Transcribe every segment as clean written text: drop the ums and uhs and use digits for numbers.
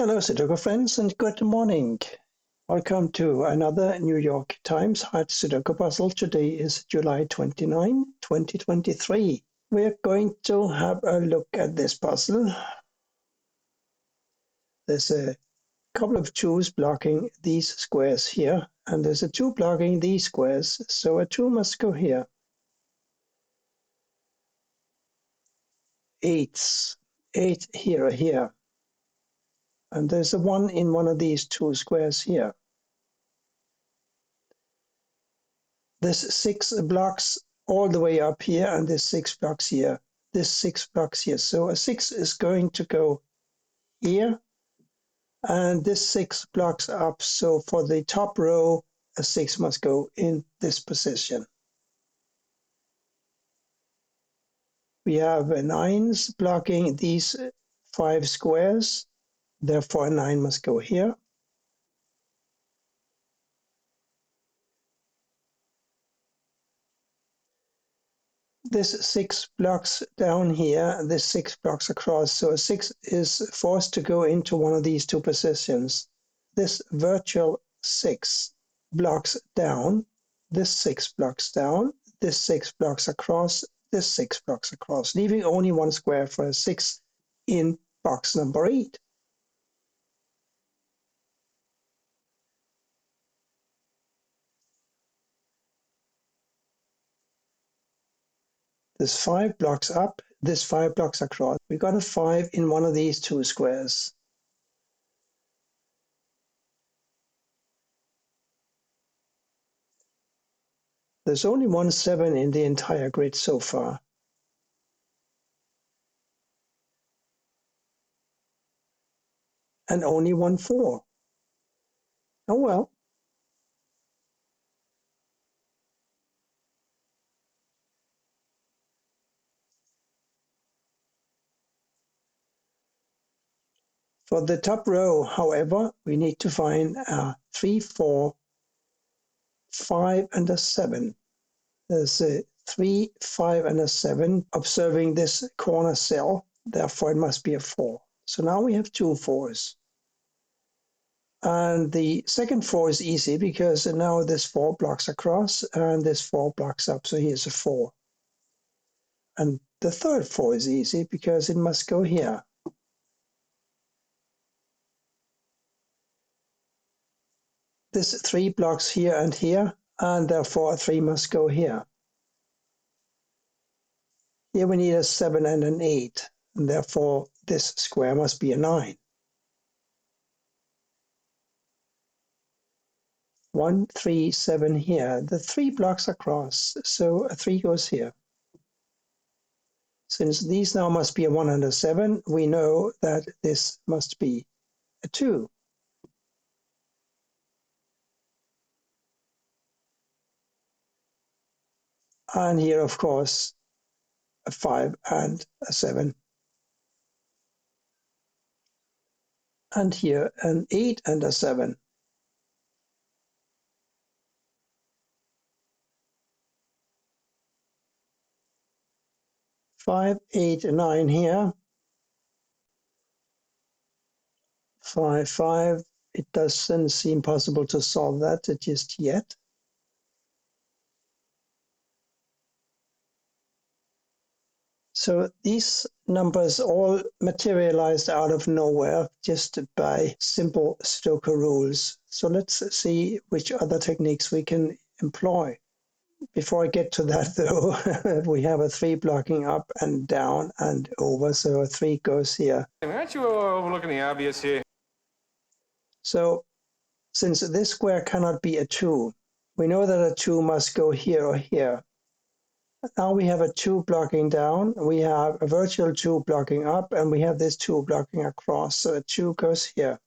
Hello, Sudoku friends, and good morning. Welcome to another New York Times hard Sudoku puzzle. Today is July 29, 2023. We're going to have a look at this puzzle. There's a couple of 2's blocking these squares here, and there's a 2 blocking these squares, so a 2 must go here. 8's, 8 here. And there's a 1 in one of these 2 squares here. This 6 blocks all the way up here, and this 6 blocks here. This 6 blocks here. So a 6 is going to go here, and this 6 blocks up. So for the top row, a 6 must go in this position. We have a 9's blocking these 5 squares. Therefore, a 9 must go here. This 6 blocks down here, this 6 blocks across, so a 6 is forced to go into one of these 2 positions. This virtual 6 blocks down, this 6 blocks down, this 6 blocks across, this 6 blocks across, leaving only 1 square for a 6 in box number 8. This 5 blocks up, this 5 blocks across. We got a 5 in one of these 2 squares. There's only 1 7 in the entire grid so far. And only 1 4. Oh well. For the top row, however, we need to find a 3, 4, 5, and a 7. There's a 3, 5, and a 7 observing this corner cell. Therefore, it must be a 4. So now we have 2 4's. And the second 4 is easy because now this 4 blocks across and this 4 blocks up. So here's a 4. And the third 4 is easy because it must go here. This 3 blocks here, and therefore a 3 must go here. Here we need a 7 and an 8, and therefore this square must be a 9. 1, 3, 7 here. The 3 blocks across, so a 3 goes here. Since these now must be a 1 and a 7, we know that this must be a 2. And here, of course, a 5 and a 7. And here an 8 and a 7. Five, 8, 9 here. 5, 5. It doesn't seem possible to solve that just yet. So these numbers all materialized out of nowhere just by simple Sudoku rules. So let's see which other techniques we can employ. Before I get to that though, we have a 3 blocking up and down and over, so a 3 goes here. Aren't you overlooking the obvious here? So since this square cannot be a 2, we know that a 2 must go here or here. Now we have a 2 blocking down, we have a virtual 2 blocking up, and we have this 2 blocking across, so a 2 goes here.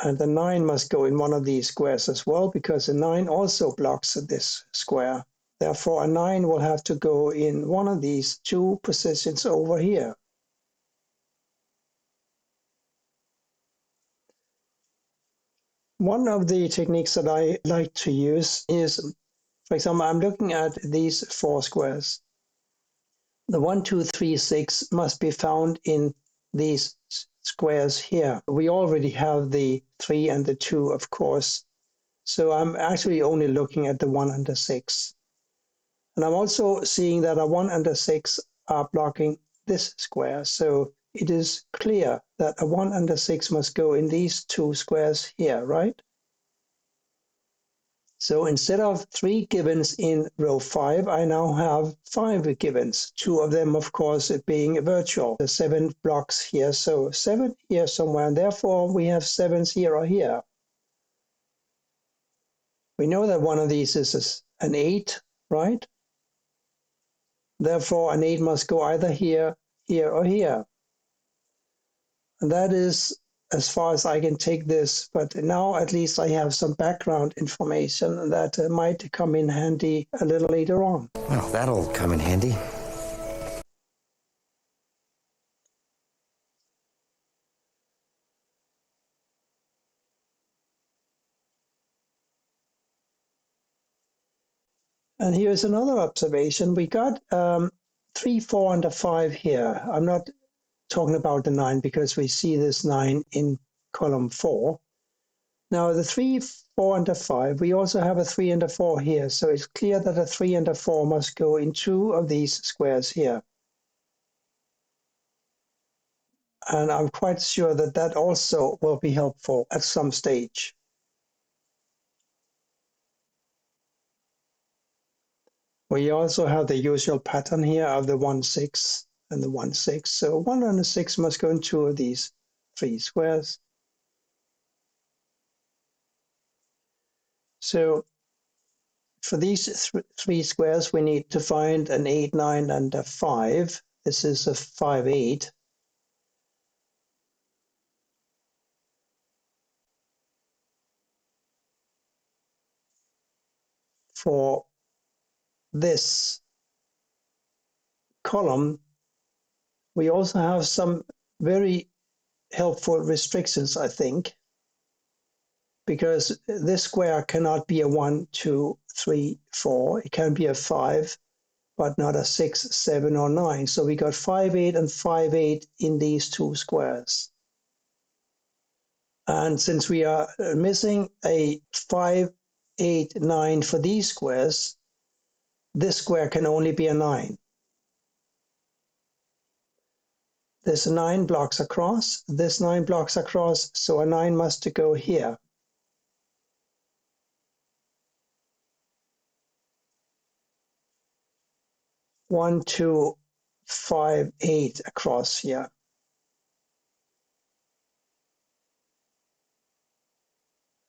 And the 9 must go in one of these squares as well, because a 9 also blocks this square. Therefore, a 9 will have to go in one of these 2 positions over here. One of the techniques that I like to use is, for example, I'm looking at these 4 squares. The 1, 2, 3, 6 must be found in these squares here. We already have the 3 and the 2, of course. So I'm actually only looking at the 1 and the 6. And I'm also seeing that a 1 and a 6 are blocking this square. So it is clear that a 1 and a 6 must go in these two squares here, right? So instead of 3 givens in row 5, I now have 5 givens. 2 of them, of course, being virtual. The 7 blocks here, so 7 here somewhere, and therefore we have 7s here or here. We know that one of these is an 8, right? Therefore, an 8 must go either here, here, or here. And that is as far as I can take this, but now at least I have some background information that might come in handy a little later on. Well, that'll come in handy. And here's another observation. We got 3, 4, and a 5 here. I'm not talking about the 9 because we see this 9 in column 4. Now the 3, 4, and a 5, we also have a 3 and a 4 here. So it's clear that a 3 and a 4 must go in 2 of these squares here. And I'm quite sure that that also will be helpful at some stage. We also have the usual pattern here of the 1, 6 and the 1, 6. So 1 and a 6 must go in 2 of these 3 squares. So for these 3 squares, we need to find an 8, 9, and a 5. This is a 5, 8. For this column, we also have some very helpful restrictions, I think, because this square cannot be a 1, 2, 3, 4. It can be a 5, but not a 6, 7, or 9. So we got 5, 8, and 5, 8 in these two squares. And since we are missing a 5, 8, 9 for these squares, this square can only be a 9. There's 9 blocks across, this 9 blocks across, so a 9 must go here. One, 2, 5, 8 across here.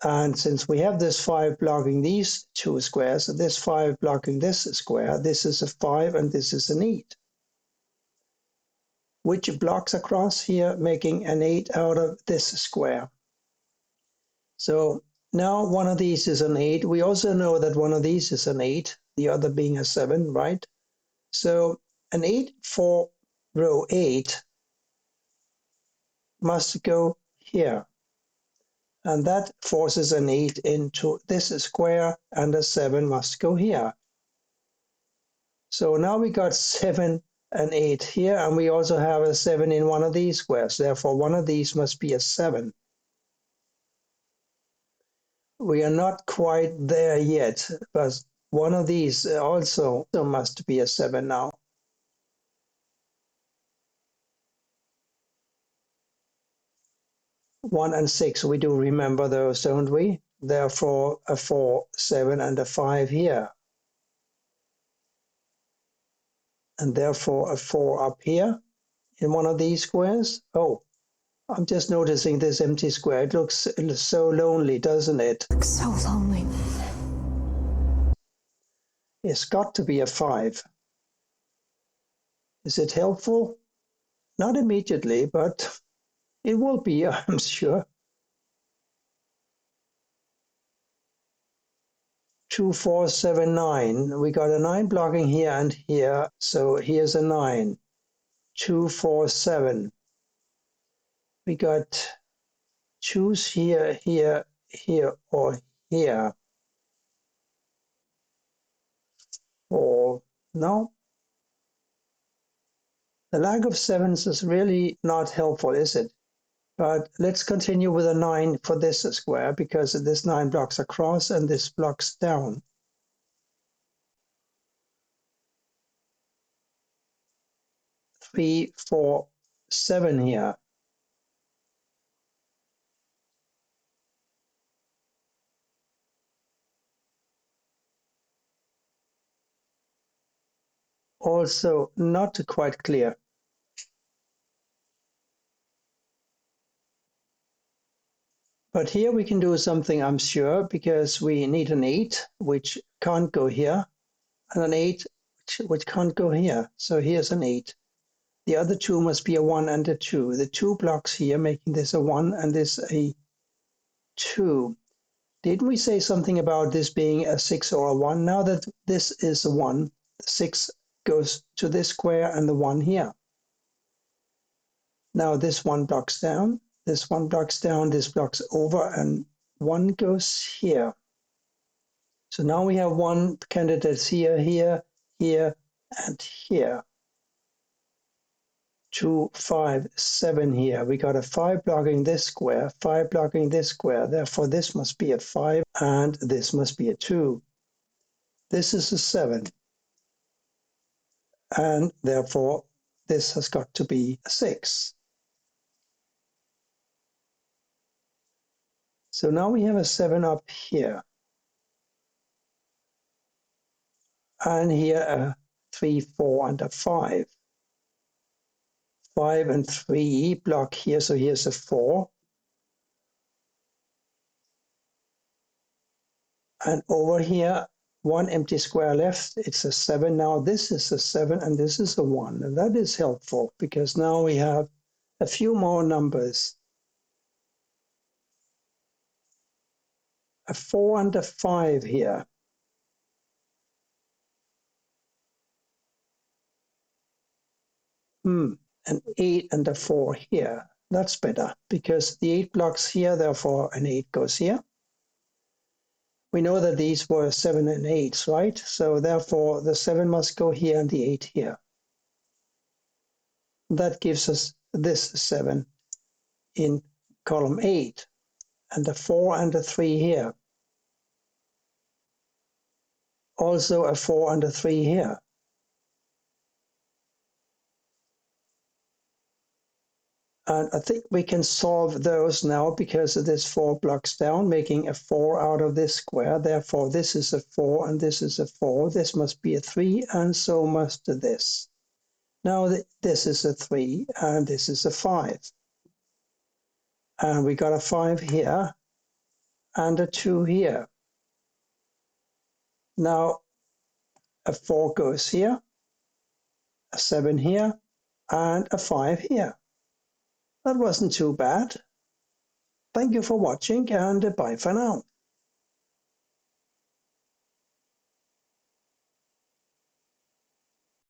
And since we have this 5 blocking these two squares, this 5 blocking this square, this is a 5 and this is an 8. Which blocks across here, making an 8 out of this square. So now one of these is an 8. We also know that one of these is an 8, the other being a 7, right? So an 8 for row 8 must go here. And that forces an 8 into this square, and a 7 must go here. So now we got 7 and 8 here, and we also have a 7 in one of these squares. Therefore, one of these must be a 7. We are not quite there yet, but one of these also must be a 7 now. One and 6, we do remember those, don't we? Therefore, a 4, 7, and a 5 here. And therefore, a 4 up here in one of these squares. Oh, I'm just noticing this empty square. It looks so lonely, doesn't it? So lonely. It's got to be a 5. Is it helpful? Not immediately, but it will be, I'm sure. 2, 4, 7, 9. We got a 9 blocking here and here, so here's a 9. 2, 4, 7. We got choose here, here, here, or here. Or no. The lack of 7s is really not helpful, is it? But let's continue with a 9 for this square, because this 9 blocks across and this blocks down. 3, 4, 7 here. Also not quite clear. But here we can do something, I'm sure, because we need an 8, which can't go here, and an 8, which can't go here. So here's an 8. The other two must be a 1 and a 2. The 2 blocks here, making this a 1 and this a 2. Didn't we say something about this being a 6 or a 1? Now that this is a 1, the 6 goes to this square and the 1 here. Now this 1 blocks down, this 1 blocks down, this blocks over, and 1 goes here. So now we have 1 candidates here, here, here, and here. 2, 5, 7 here. We got a 5 blocking this square, 5 blocking this square. Therefore, this must be a 5, and this must be a 2. This is a 7. And therefore, this has got to be a 6. So now we have a 7 up here. And here a 3, 4, and a 5. 5 and 3 block here, so here's a 4. And over here, 1 empty square left, it's a 7. Now this is a 7 and this is a 1. And that is helpful because now we have a few more numbers. A 4 and a 5 here. An 8 and a 4 here. That's better because the 8 blocks here, therefore an 8 goes here. We know that these were 7 and 8s, right? So therefore the 7 must go here and the 8 here. That gives us this 7 in column 8 and a 4 and a 3 here. Also a 4 and a 3 here. And I think we can solve those now because of this 4 blocks down, making a 4 out of this square. Therefore, this is a 4 and this is a 4. This must be a 3 and so must this. Now this is a 3 and this is a 5. And we got a 5 here and a 2 here. Now a 4 goes here, a 7 here, and a 5 here. That wasn't too bad. Thank you for watching and bye for now.